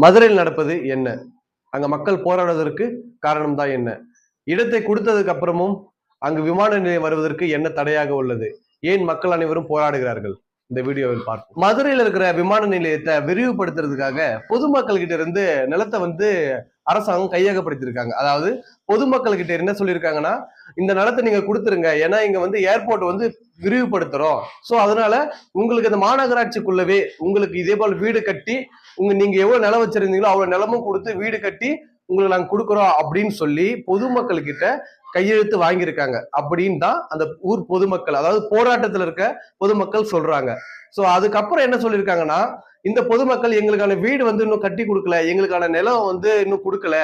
மதுரையில் நடப்பது என்ன? அங்க மக்கள் போராடுவதற்கு காரணம் தான் என்ன? இடத்தை கொடுத்ததுக்கு அப்புறமும் அங்கு விமான நிலையம் வருவதற்கு என்ன தடையாக உள்ளது? ஏன் மக்கள் அனைவரும் போராடுகிறார்கள்? இந்த வீடியோவில் பார்ப்போம். மதுரையில் இருக்கிற விமான நிலையத்தை விரிவுபடுத்துறதுக்காக பொதுமக்கள் கிட்ட இருந்து நிலத்தை அரசாங்கம் கையகப்படுத்திருக்காங்க. அதாவது பொதுமக்கள் கிட்ட என்ன சொல்லியிருக்காங்கன்னா, இந்த நிலத்தை நீங்க கொடுத்துருங்க. ஏன்னா இங்க ஏர்போர்ட் விரிவுபடுத்துறோம். சோ அதனால உங்களுக்கு இந்த மாநகராட்சிக்குள்ளவே உங்களுக்கு இதே போல வீடு கட்டி நீங்க எவ்வளவு நிலம் வச்சிருந்தீங்களோ அவ்வளவு நிலமும் கொடுத்து வீடு கட்டி உங்களுக்கு நாங்க கொடுக்குறோம் அப்படின்னு சொல்லி பொதுமக்கள் கிட்ட கையெழுத்து வாங்கியிருக்காங்க அப்படின்னு தான் அந்த ஊர் பொதுமக்கள், அதாவது போராட்டத்தில் இருக்க பொதுமக்கள் சொல்றாங்க. சோ அதுக்கப்புறம் என்ன சொல்லியிருக்காங்கன்னா, இந்த பொதுமக்கள் எங்களுக்கான வீடு இன்னும் கட்டி கொடுக்கல, எங்களுக்கான நிலம் இன்னும் கொடுக்கல,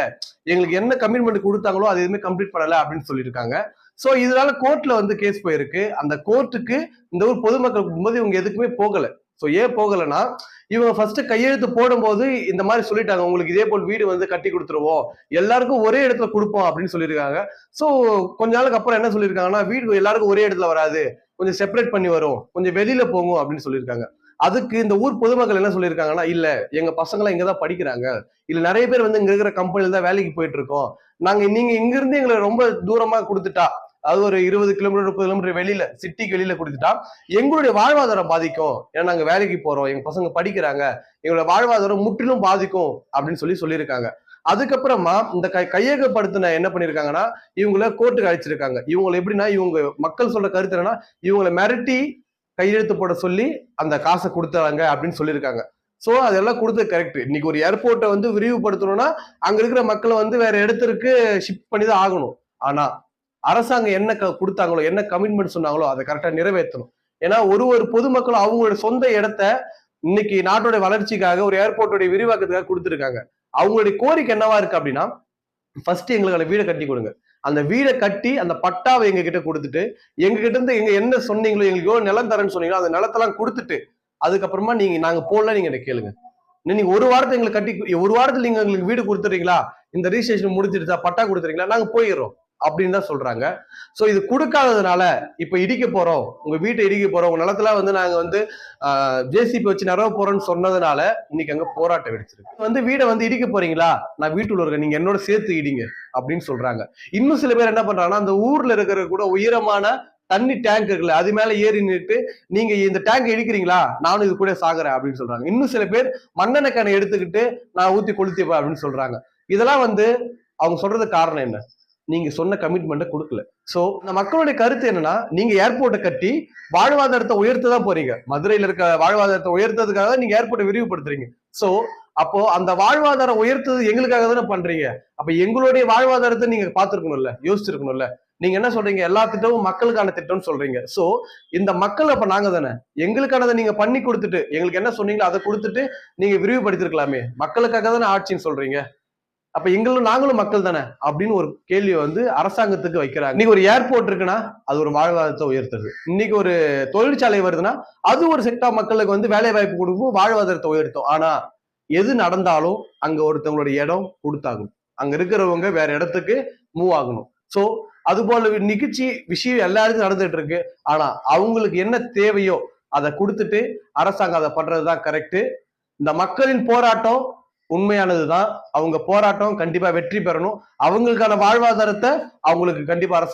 எங்களுக்கு என்ன கமிட்மெண்ட் கொடுத்தாங்களோ அது எதுவுமே கம்ப்ளீட் பண்ணல அப்படின்னு சொல்லியிருக்காங்க. சோ இதனால கோர்ட்ல கேஸ் போயிருக்கு. அந்த கோர்ட்டுக்கு இந்த ஊர் பொதுமக்கள் போகும்போது இவங்க எதுக்குமே போகல. சோ ஏன் போகலன்னா, இவங்க ஃபர்ஸ்ட் கையெழுத்து போடும்போது இந்த மாதிரி சொல்லிட்டாங்க, உங்களுக்கு இதே போல் வீடு கட்டி கொடுத்துருவோம், எல்லாருக்கும் ஒரே இடத்துல கொடுப்போம் அப்படின்னு சொல்லியிருக்காங்க. சோ கொஞ்ச நாளுக்கு அப்புறம் என்ன சொல்லியிருக்காங்கன்னா, வீடு எல்லாருக்கும் ஒரே இடத்துல வராது, கொஞ்சம் செப்பரேட் பண்ணி வரும், கொஞ்சம் வெளியில போகும் அப்படின்னு சொல்லியிருக்காங்க. அதுக்கு இந்த ஊர் பொதுமக்கள் என்ன சொல்லியிருக்காங்கன்னா, இல்ல எங்க பசங்க எல்லாம் இங்கதான் படிக்கிறாங்க, இல்ல நிறைய பேர் இங்க இருக்கிற கம்பெனில தான் வேலைக்கு போயிட்டு இருக்கோம், நீங்க இங்க இருந்து எங்களை ரொம்ப தூரமா கொடுத்துட்டா, அது ஒரு 20 கிலோமீட்டர் 30 கிலோமீட்டர் வெளியில சிட்டிக்கு வெளியில கொடுத்துட்டா எங்களுடைய வாழ்வாதாரம் பாதிக்கும், ஏன்னா நாங்க வேலைக்கு போறோம், எங்க பசங்க படிக்கிறாங்க, எங்களோட வாழ்வாதாரம் முற்றிலும் பாதிக்கும் அப்படின்னு சொல்லியிருக்காங்க. அதுக்கப்புறமா இந்த கையகப்படுத்தின என்ன பண்ணிருக்காங்கன்னா, இவங்கள கோர்ட்டுக்கு அழைச்சிருக்காங்க. இவங்களை எப்படின்னா, இவங்க மக்கள் சொல்ற கருத்து என்னன்னா, இவங்களை மிரட்டி கையெழுத்து போட சொல்லி அந்த காசை கொடுத்தாங்க அப்படின்னு சொல்லியிருக்காங்க. சோ அதெல்லாம் கொடுத்தது கரெக்ட். இன்னைக்கு ஒரு ஏர்போர்ட்டை விரிவுபடுத்தணும்னா அங்க இருக்கிற மக்களை வேற இடத்திற்கு ஷிஃப்ட் பண்ணி தான் ஆகணும். ஆனா அரசாங்கம் என்ன கொடுத்தாங்களோ, என்ன கமிட்மெண்ட் சொன்னாங்களோ அதை கரெக்டா நிறைவேற்றணும். ஏன்னா ஒரு பொதுமக்களும் அவங்களோட சொந்த இடத்த இன்னைக்கு நாட்டோட வளர்ச்சிக்காக ஒரு ஏர்போர்ட்டோட விரிவாக்கத்துக்காக கொடுத்துருக்காங்க. அவங்களுடைய கோரிக்கை என்னவா இருக்கு அப்படின்னா, ஃபர்ஸ்ட் எங்களுக்கான வீடை கட்டி கொடுங்க, அந்த வீடை கட்டி அந்த பட்டாவை எங்க கிட்ட கொடுத்துட்டு, எங்க கிட்ட இருந்து எங்க என்ன சொன்னீங்களோ, எங்களுக்கு எவ்வளவு நிலம் தரேன்னு சொன்னீங்களோ அந்த நிலத்தெல்லாம் கொடுத்துட்டு அதுக்கப்புறமா நாங்க போடல நீங்க கேளுங்க. நீங்க ஒரு வாரத்தை எங்களுக்கு கட்டி, ஒரு வாரத்துல நீங்க எங்களுக்கு வீடு கொடுத்துறீங்களா, இந்த ரிஜிஸ்ட்ரேஷன் முடிச்சிருச்சா, பட்டா கொடுத்துறீங்களா, நாங்க போயிடுறோம் அப்படின்னு தான் சொல்றாங்க. சோ இது கொடுக்காததுனால இப்ப இடிக்க போறோம், உங்க வீட்டை இடிக்க போறோம், உங்க நிலத்துல நாங்க ஜேசிபி வச்சு நிறவ போறோம்னு சொன்னதுனால இன்னைக்கு அங்க போராட்டம் வெடிச்சிருக்கு. வீடை இடிக்க போறீங்களா, நான் வீட்டுல இருக்க, நீங்க என்னோட சேர்த்து இடிங்க அப்படின்னு சொல்றாங்க. இன்னும் சில பேர் என்ன பண்றாங்கன்னா, அந்த ஊர்ல இருக்கிற கூட உயரமான தண்ணி டேங்க் இருக்குல்ல, அது மேல ஏறி நின்று நீங்க இந்த டேங்க் இடிக்கிறீங்களா, நானும் இது கூட சாகுறேன் அப்படின்னு சொல்றாங்க. இன்னும் சில பேர் மண்ணெண்ணெய் கேனை எடுத்துக்கிட்டு நான் ஊத்தி கொளுத்திப்பேன் அப்படின்னு சொல்றாங்க. இதெல்லாம் அவங்க சொல்றதுக்கு காரணம் என்ன? நீங்க சொன்ன கமிட்மெண்ட்டை கொடுக்கல. சோ இந்த மக்களுடைய கருத்து என்னன்னா, நீங்க ஏர்போர்ட்டை கட்டி வாழ்வாதாரத்தை உயர்த்ததான் போறீங்க, மதுரையில இருக்க வாழ்வாதாரத்தை உயர்த்ததுக்காக நீங்க ஏர்போர்ட்டை விரிவுபடுத்துறீங்க. சோ அப்போ அந்த வாழ்வாதாரம் உயர்த்தது எங்களுக்காக தானே பண்றீங்க. அப்ப எங்களுடைய வாழ்வாதாரத்தை நீங்க பாத்துருக்கணும்ல, யோசிச்சிருக்கணும்ல. நீங்க என்ன சொல்றீங்க, எல்லா திட்டமும் மக்களுக்கான திட்டம்னு சொல்றீங்க. சோ இந்த மக்கள் அப்ப நாங்க தானே, எங்களுக்கானதை நீங்க பண்ணி கொடுத்துட்டு, எங்களுக்கு என்ன சொன்னீங்களோ அதை கொடுத்துட்டு நீங்க விரிவுபடுத்திருக்கலாமே, மக்களுக்காக தானே ஆட்சின்னு சொல்றீங்க, அப்ப நாங்களும் மக்கள் தானே அப்படின்னு ஒரு கேள்வியை அரசாங்கத்துக்கு வைக்கிறாங்க. இன்னைக்கு ஒரு ஏர்போர்ட் இருக்குன்னா அது ஒரு வாழ்வாதாரத்தை உயர்த்துறது, இன்னைக்கு ஒரு தொழிற்சாலை வருதுன்னா அது ஒரு செக்டார் மக்களுக்கு வேலை வாய்ப்பு கொடுக்கும், வாழ்வாதாரத்தை உயர்த்தும். ஆனா எது நடந்தாலும் அங்க ஒருத்தவங்களுடைய இடம் கொடுத்தாகணும், அங்க இருக்கிறவங்க வேற இடத்துக்கு மூவ் ஆகணும். சோ அது போல நிகழ்ச்சி விஷயம் எல்லாருக்கும் நடந்துட்டு இருக்கு. ஆனா அவங்களுக்கு என்ன தேவையோ அதை கொடுத்துட்டு அரசாங்கம் அதை பண்றதுதான் கரெக்ட். இந்த மக்களின் போராட்டம் உண்மையானதுதான், அவங்க போராட்டம் கண்டிப்பா வெற்றி பெறணும், அவங்களுக்கான வாழ்வாதாரத்தை அவங்களுக்கு கண்டிப்பா அரசாங்கம்